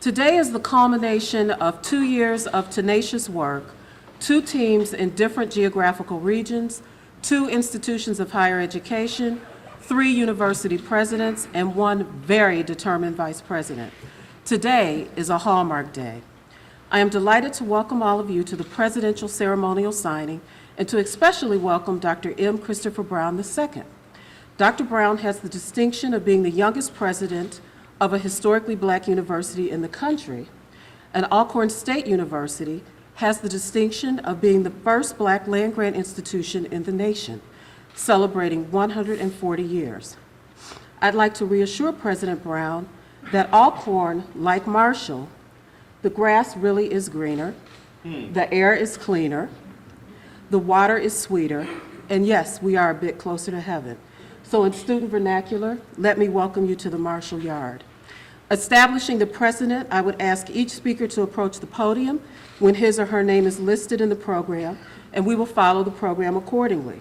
Today is the culmination of 2 years of tenacious work, 2 teams in different geographical regions, 2 institutions of higher education, 3 university presidents, and 1 very determined vice president. Today is a hallmark day. I am delighted to welcome all of you to the presidential ceremonial signing and to especially welcome Dr. M. Christopher Brown II. Dr. Brown has the distinction of being the youngest president of a historically black university in the country, and Alcorn State University has the distinction of being the first black land-grant institution in the nation, celebrating 140 years. I'd like to reassure President Brown that Alcorn, like Marshall, the grass really is greener, the air is cleaner, the water is sweeter, and yes, we are a bit closer to heaven. So in student vernacular, let me welcome you to the Marshall Yard. Establishing the precedent, I would ask each speaker to approach the podium when his or her name is listed in the program, and we will follow the program accordingly.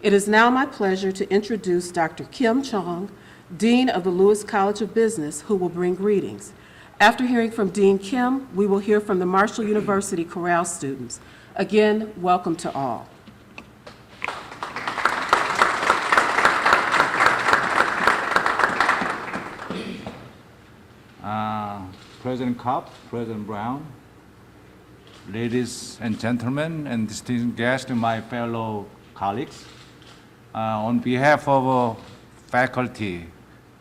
It is now my pleasure to introduce Dr. Kim Chong, Dean of the Lewis College of Business, who will bring greetings. After hearing from Dean Kim, we will hear from the Marshall University Chorale students. Again, welcome to all. President Kopp, President Brown, ladies and gentlemen, and distinguished guests, my fellow colleagues, on behalf of Faculty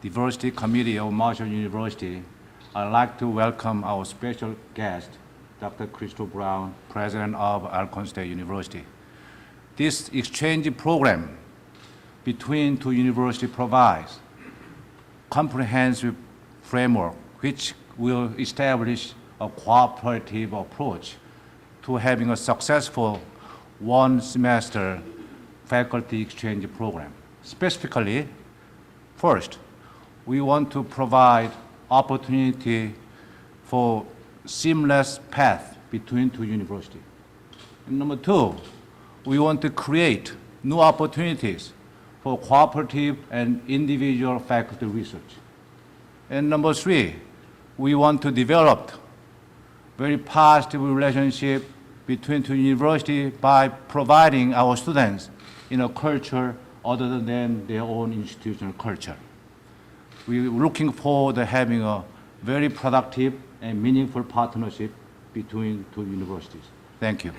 Diversity Committee of Marshall University, I'd like to welcome our special guest, Dr. Christopher Brown, President of Alcorn State University. This exchange program between 2 universities provides comprehensive framework which will establish a cooperative approach to having a successful 1-semester faculty exchange program. Specifically, first, we want to provide opportunity for seamless path between 2 universities. And number 2, we want to create new opportunities for cooperative and individual faculty research. And number 3, we want to develop very positive relationship between 2 universities by providing our students in a culture other than their own institutional culture. We're looking forward to having a very productive and meaningful partnership between 2 universities. Thank you.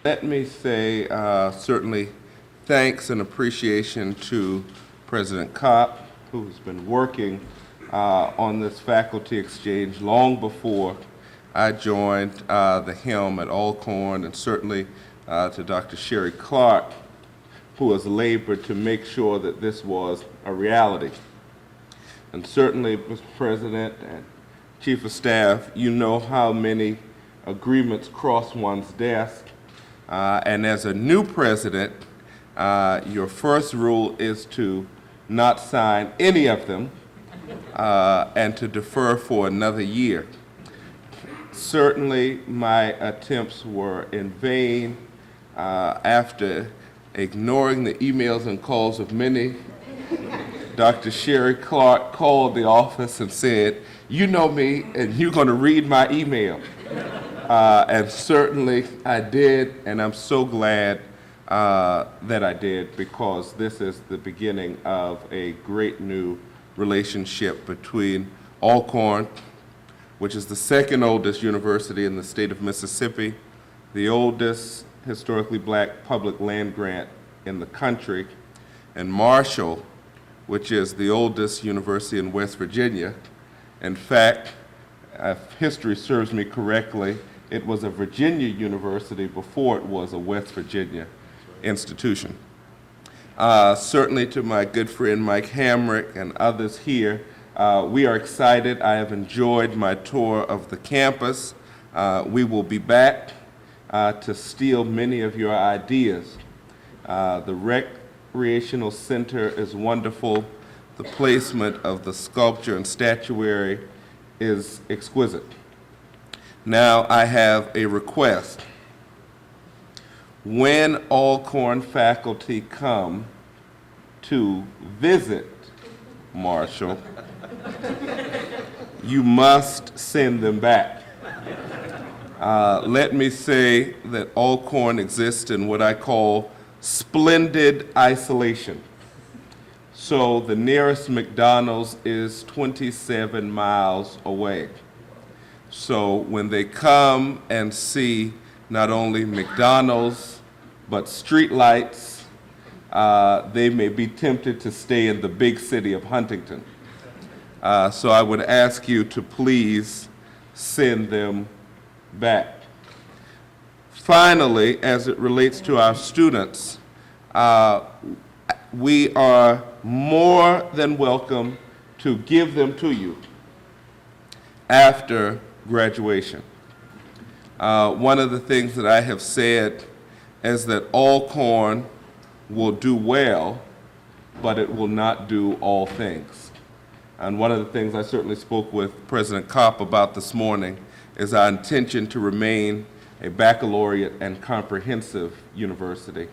Let me say certainly thanks and appreciation to President Kopp, who's been working on this faculty exchange long before I joined the helm at Alcorn, and certainly to Dr. Shari Clarke, who has labored to make sure that this was a reality. And certainly, Mr. President and Chief of Staff, you know how many agreements cross one's desk. And as a new president, your first rule is to not sign any of them and to defer for another year. Certainly, my attempts were in vain after ignoring the emails and calls of many. Dr. Shari Clarke called the office and said, "You know me, and you're going to read my email." And certainly I did, and I'm so glad that I did, because this is the beginning of a great new relationship between Alcorn, which is the 2nd oldest university in the state of Mississippi, the oldest historically black public land grant in the country, and Marshall, which is the oldest university in West Virginia. In fact, if history serves me correctly, it was a Virginia university before it was a West Virginia institution. Certainly to my good friend Mike Hamrick and others here, we are excited. I have enjoyed my tour of the campus. We will be back to steal many of your ideas. The recreational center is wonderful. The placement of the sculpture and statuary is exquisite. Now I have a request. When Alcorn faculty come to visit Marshall, you must send them back. Let me say that Alcorn exists in what I call splendid isolation. So the nearest McDonald's is 27 miles away. So when they come and see not only McDonald's, but streetlights, they may be tempted to stay in the big city of Huntington. So I would ask you to please send them back. Finally, as it relates to our students, we are more than welcome to give them to you after graduation. One of the things that I have said is that Alcorn will do well, but it will not do all things. And one of the things I certainly spoke with President Kopp about this morning is our intention to remain a baccalaureate and comprehensive university,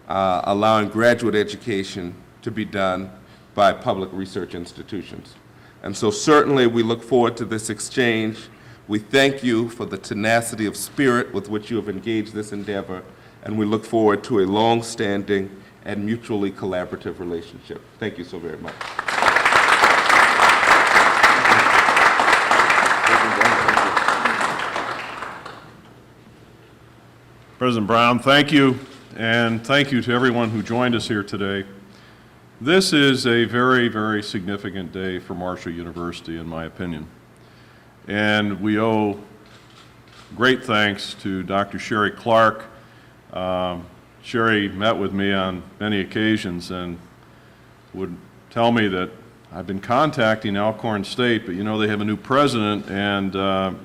allowing graduate education to be done by public research institutions. And so certainly we look forward to this exchange. We thank you for the tenacity of spirit with which you have engaged this endeavor, and we look forward to a long-standing and mutually collaborative relationship. Thank you so very much. President Brown, thank you, and thank you to everyone who joined us here today. This is a very, very significant day for Marshall University, in my opinion. And we owe great thanks to Dr. Shari Clarke. Shari met with me on many occasions and would tell me that I've been contacting Alcorn State, but you know they have a new president, and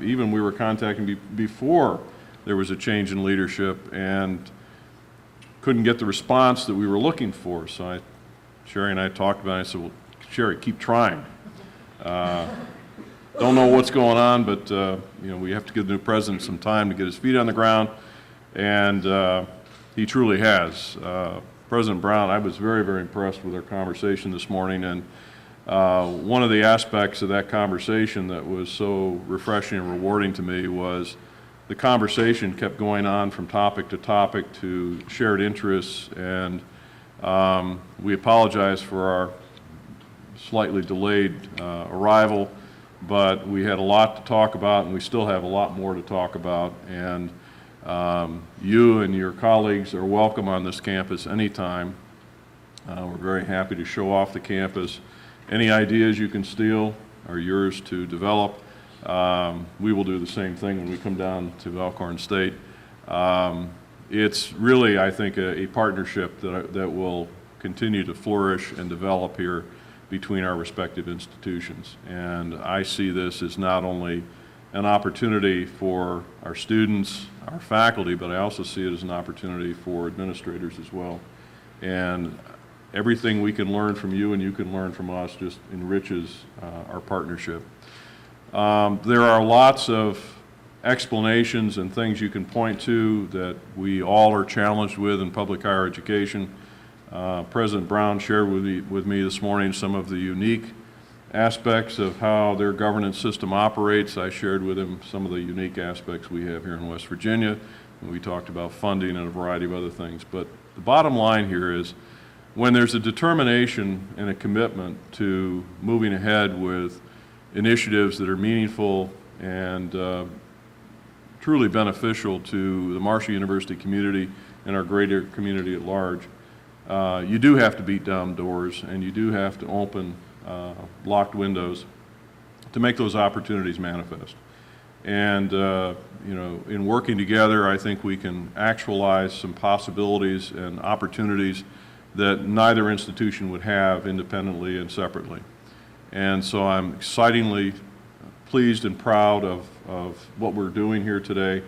even we were contacting before there was a change in leadership and couldn't get the response that we were looking for. So Shari and I talked about it. I said, well, Shari, keep trying. Don't know what's going on, but you know, we have to give the new president some time to get his feet on the ground, and he truly has. President Brown, I was very, very impressed with our conversation this morning, and one of the aspects of that conversation that was so refreshing and rewarding to me was the conversation kept going on from topic to topic to shared interests, and we apologize for our slightly delayed arrival, but we had a lot to talk about, and we still have a lot more to talk about. And you and your colleagues are welcome on this campus anytime. We're very happy to show off the campus. Any ideas you can steal are yours to develop. We will do the same thing when we come down to Alcorn State. It's really, I think, a partnership that will continue to flourish and develop here between our respective institutions. And I see this as not only an opportunity for our students, our faculty, but I also see it as an opportunity for administrators as well. And everything we can learn from you and you can learn from us just enriches our partnership. There are lots of explanations and things you can point to that we all are challenged with in public higher education. President Brown shared with me this morning some of the unique aspects of how their governance system operates. I shared with him some of the unique aspects we have here in West Virginia, and we talked about funding and a variety of other things. But the bottom line here is when there's a determination and a commitment to moving ahead with initiatives that are meaningful and truly beneficial to the Marshall University community and our greater community at large, you do have to beat down doors, and you do have to open locked windows to make those opportunities manifest. And you know, in working together, I think we can actualize some possibilities and opportunities that neither institution would have independently and separately. And so I'm excitingly pleased and proud of what we're doing here today.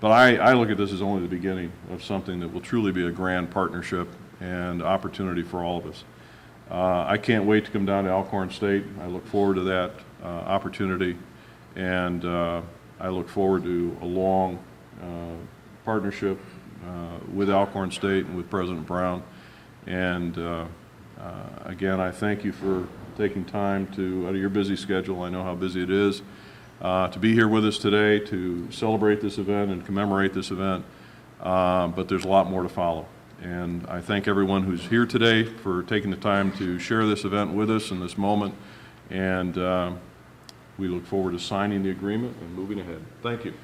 But I look at this as only the beginning of something that will truly be a grand partnership and opportunity for all of us. I can't wait to come down to Alcorn State. I look forward to that opportunity, and I look forward to a long partnership with Alcorn State and with President Brown. And Again, I thank you for taking time to, out of your busy schedule, I know how busy it is, to be here with us today to celebrate this event and commemorate this event, but there's a lot more to follow. And I thank everyone who's here today for taking the time to share this event with us in this moment, and we look forward to signing the agreement and moving ahead. Thank you.